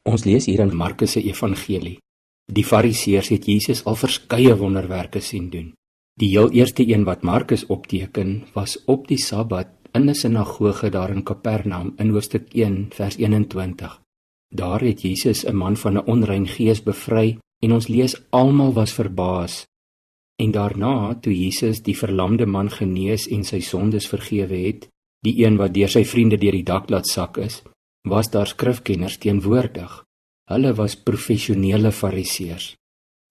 Ons lees hier in Markus se evangelie. Die Fariseërs het Jesus al verskeie wonderwerke sien doen. Die heel eerste een wat Markus opteken, was op die Sabbat in 'n sinagoge daar in Kapernaum in hoofstuk 1 vers 21. Daar het Jesus 'n man van 'n onrein gees bevry en ons lees almal was verbaas. En daarna, toe Jesus die verlamde man genees en sy sondes vergewe het, die een wat deur sy vriende deur die dak laat sak is, was daar skrifkenners teenwoordig. Hulle was professionele Fariseërs.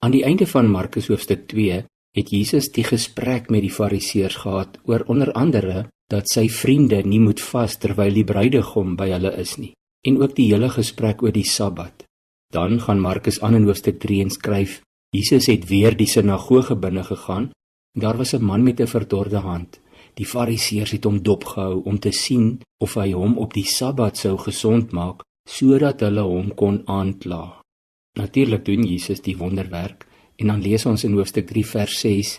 Aan die einde van Markus hoofstuk 2 het Jesus die gesprek met die Fariseërs gehad oor onder andere dat sy vriende nie moet vas terwyl die bruidegom by hulle is nie, en ook die hele gesprek oor die Sabbat. Dan gaan Markus aan in hoofstuk 3 en skryf, Jesus het weer die sinagoge binne gegaan, en daar was 'n man met 'n verdorde hand. Die Fariseërs het hom dopgehou om te sien of hy hom op die Sabbat sou gesond maak, sodat hulle hom kon aankla. Natuurlik doen Jesus die wonderwerk, en dan lees ons in hoofstuk 3 vers 6,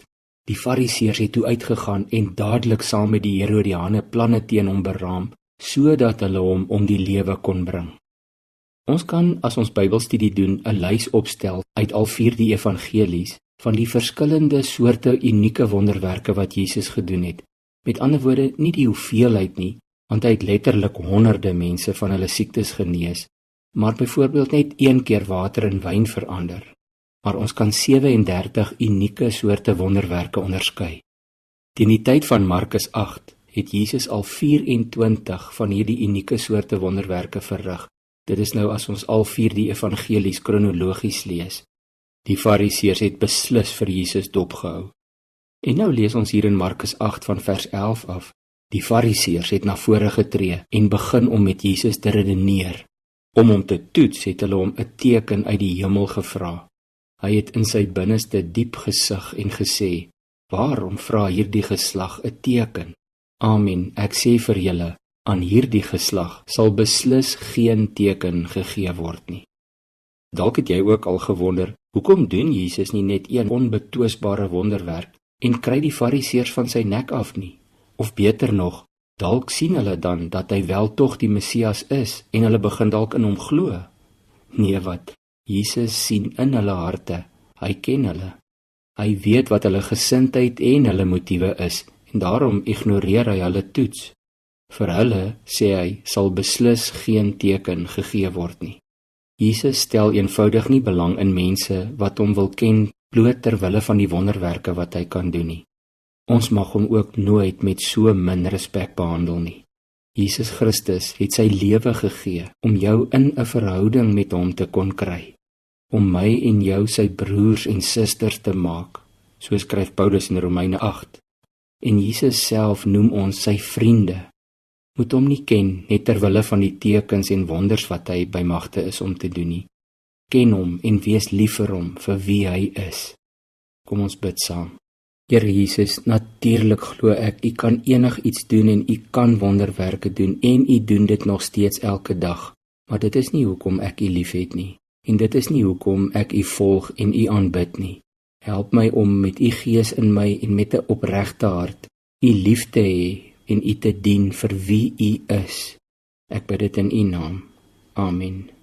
die Fariseërs het toe uitgegaan en dadelik saam met die Herodiane planne teen hom beraam, sodat hulle hom om die lewe kon bring. Ons kan, as ons Bybelstudie doen, 'n lys opstel uit al 4 die evangelies van die verskillende soorte unieke wonderwerke wat Jesus gedoen het. Met ander woorde, nie die hoeveelheid nie, want hy het letterlik honderde mense van hulle siektes genees, maar byvoorbeeld net 1 keer water in wyn verander. Maar ons kan 37 unieke soorte wonderwerke onderskei. Teen die tyd van Markus 8 het Jesus al 24 van hierdie unieke soorte wonderwerke verrig. Dit is nou as ons al 4 die evangelies kronologies lees. Die Fariseërs het beslis vir Jesus dopgehou. En nou lees ons hier in Markus 8 van vers 11 af. Die Fariseërs het na vore getree en begin om met Jesus te redeneer. Om hom te toets het hulle hom 'n teken uit die hemel gevra. Hy het in sy binneste diep gesug en gesê, waarom vra hierdie geslag 'n teken? Amen, ek sê vir julle, aan hierdie geslag sal beslis geen teken gegee word nie. Dalk het jy ook al gewonder, hoekom doen Jesus nie net een onbetwisbare wonderwerk en kry die Fariseërs van sy nek af nie? Of beter nog, dalk sien hulle dan dat hy wel tog die Messias is en hulle begin dalk in hom glo. Nee wat, Jesus sien in hulle harte, hy ken hulle. Hy weet wat hulle gesindheid en hulle motiewe is en daarom ignoreer hy hulle toets. Vir hulle, sê hy, sal beslis geen teken gegee word nie. Jesus stel eenvoudig nie belang in mense wat hom wil ken bloot ter wille van die wonderwerke wat hy kan doen nie. Ons mag hom ook nooit met so min respek behandel nie. Jesus Christus het sy lewe gegee om jou in 'n verhouding met hom te kon kry, om my en jou sy broers en susters te maak, so skryf Paulus in Romeine 8. En Jesus self noem ons sy vriende. Moet hom nie ken net ter wille van die tekens en wonders wat hy by magte is om te doen nie. Ken hom en wees lief vir hom vir wie hy is. Kom ons bid saam. Here Jesus, natuurlik glo ek, U kan enigiets doen en U kan wonderwerke doen en U doen dit nog steeds elke dag. Maar dit is nie hoekom ek U liefhet nie. En dit is nie hoekom ek U volg en U aanbid nie. Help my om met U Gees in my en met 'n opregte hart U lief te hê en U te dien vir wie U is. Ek bid dit in U naam. Amen.